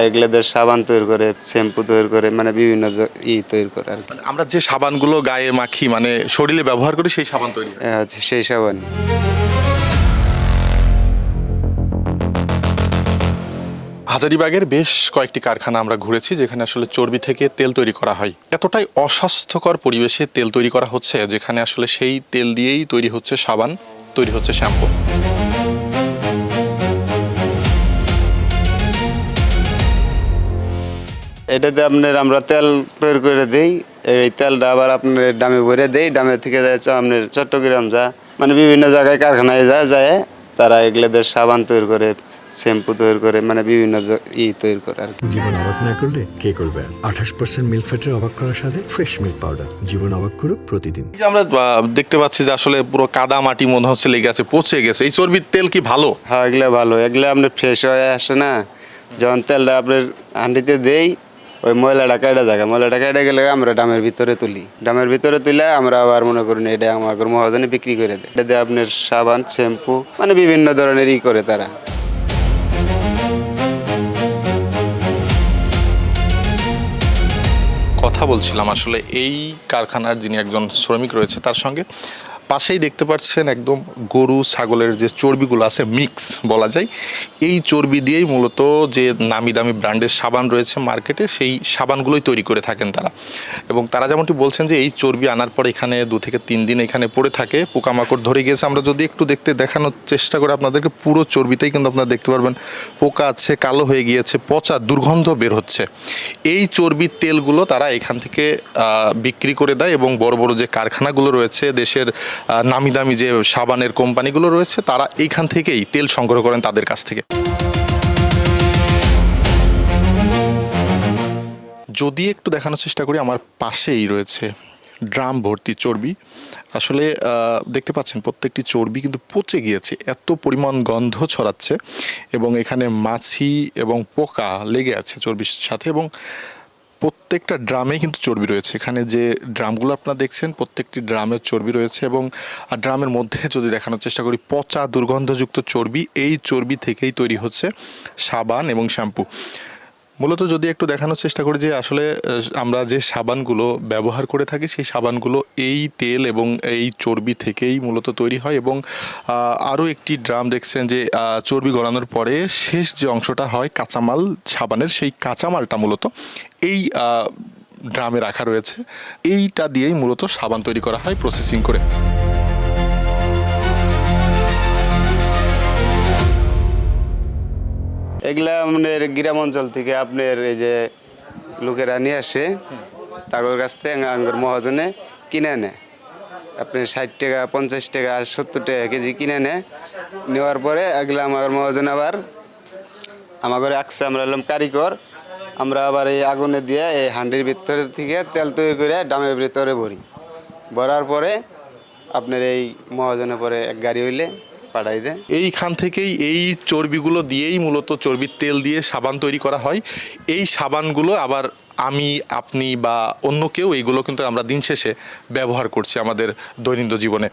এগুলোদের সাবান তৈরি করে, শ্যাম্পু তৈরি করে, মানে বিভিন্ন তৈরি করে আর কি। আমরা যে সাবানগুলো গায়ে মাখি মানে শরীরে ব্যবহার করি সেই সাবান তৈরি হয়। হচ্ছে সেই সাবান। হাজারীবাগের বেশ কয়েকটি কারখানা আমরা ঘুরেছি যেখানে আসলে চর্বি থেকে তেল তৈরি করা হয়। এতটাই অস্বাস্থ্যকর পরিবেশে তেল তৈরি করা হচ্ছে যেখানে আসলে সেই তেল দিয়েই তৈরি হচ্ছে সাবান, তৈরি হচ্ছে শ্যাম্পু। এটাতে আমরা তেল তৈরি করে দিই। এই তেলটা আবার আপনার ডামে ভরে দেই, ডামে থেকে যাচ্ছে আপনার চট্টগ্রাম মানে বিভিন্ন জায়গায় কারখানায় যায় তারা এগুলোদের সাবান তৈরি করে, শ্যাম্পু তৈরি করে, মানে বিভিন্ন তৈরি করে আর কি। জীবন অবাক না করলে কে করবে? 28% মিল্ক ফ্যাটের অবাক করার সাথে ফ্রেশ মিল্ক পাউডার। জীবন অবাক করুক প্রতিদিন। যে আমরা দেখতে পাচ্ছি যে আসলে পুরো কাদা মাটি মনে হচ্ছে লেগে আছে, পচে গেছে। এই চর্বির তেল কি ভালো? হ্যাঁ, এগুলো ভালো। এগুলো আপনার ফ্রেশ হয়ে আসে না, যখন তেলটা আপনার হাঁডিতে দেই ওই ময়লাটা কেটে গেলে আমরা ডামের ভিতরে তুলি। ডামের ভিতরে তুলে আমরা আবার মনে করি এটা আমাদের মহাজনে বিক্রি করে দেয়। এটা দিয়ে আপনার সাবান, শ্যাম্পু, মানে বিভিন্ন ধরনের করে তারা। কথা বলছিলাম আসলে এই কারখানার যিনি একজন শ্রমিক রয়েছে তার সঙ্গে। পাশেই দেখতে পাচ্ছেন একদম গরু ছাগলের যে চর্বিগুলো আছে মিক্স বলা যায়, এই চর্বি দিয়েই মূলত যে নামি দামি ব্র্যান্ডের সাবান রয়েছে মার্কেটে সেই সাবানগুলোই তৈরি করে থাকেন তারা। এবং তারা যেমনটি বলছেন যে এই চর্বি আনার পর এখানে 2 থেকে 3 দিন এখানে পড়ে থাকে, পোকামাকড় ধরে গিয়েছে। আমরা যদি একটু দেখানোর চেষ্টা করি আপনাদেরকে, পুরো চর্বিতেই কিন্তু আপনারা দেখতে পারবেন পোকা আছে, কালো হয়ে গিয়েছে, পচা দুর্গন্ধ বের হচ্ছে। এই চর্বির তেলগুলো তারা এখান থেকে বিক্রি করে দেয় এবং বড় বড় যে কারখানাগুলো রয়েছে, দেশের নামি দামি যে সাবানের কোম্পানিগুলো রয়েছে, তারা এইখান থেকেই তেল সংগ্রহ করেন তাদের কাছ থেকে। যদি একটু দেখানোর চেষ্টা করি, আমার পাশেই রয়েছে ড্রাম ভর্তি চর্বি। আসলে দেখতে পাচ্ছেন প্রত্যেকটি চর্বি কিন্তু পচে গিয়েছে, এত পরিমাণ গন্ধ ছড়াচ্ছে এবং এখানে মাছি এবং পোকা লেগে আছে চর্বির সাথে। এবং প্রত্যেকটা ড্রামে কিন্তু চর্বি রয়েছে। এখানে যে ড্রামগুলো আপনারা দেখছেন প্রত্যেকটি ড্রামের চর্বি রয়েছে এবং ড্রামের মধ্যে যদি দেখানোর চেষ্টা করি পচা দুর্গন্ধযুক্ত চর্বি, এই চর্বি থেকেই তৈরি হচ্ছে সাবান এবং শ্যাম্পু। মূলত যদি একটু দেখানোর চেষ্টা করি যে আসলে আমরা যে সাবানগুলো ব্যবহার করে থাকি সেই সাবানগুলো এই তেল এবং এই চর্বি থেকেই মূলত তৈরি হয়। এবং আরও একটি ড্রাম দেখছেন যে চর্বি গলানোর পরে শেষ যে অংশটা হয় কাঁচামাল সাবানের, সেই কাঁচামালটা মূলত এই ড্রামে রাখা রয়েছে। এইটা দিয়েই মূলত সাবান তৈরি করা হয় প্রসেসিং করে। এগুলা আপনার গ্রাম অঞ্চল থেকে আপনার এই যে লোকেরা নিয়ে আসে, তাদের কাছ থেকে আঙ্গুর মহাজনে কিনে নেয়। আপনি 60 টাকা, 50 টাকা, 70 টাকা কেজি কিনে নেওয়ার পরে এগুলা আমার মহাজন আবার আমাদের আসছে, আমরা এলাম কারিগর, আমরা আবার এই আগুনে দিয়ে এই হাঁডির ভিতরে থেকে তেল তৈরি করে ডামের ভিতরে ভরার পরে আপনার এই মহাজনের পরে এক গাড়ি হইলে পাঠাই দেয়। এইখান থেকেই এই চর্বিগুলো দিয়েই মূলত চর্বির তেল দিয়ে সাবান তৈরি করা হয়। এই সাবানগুলো আবার আমি, আপনি বা অন্য কেউ এইগুলো কিন্তু আমরা দিন শেষে ব্যবহার করছি আমাদের দৈনন্দিন জীবনে।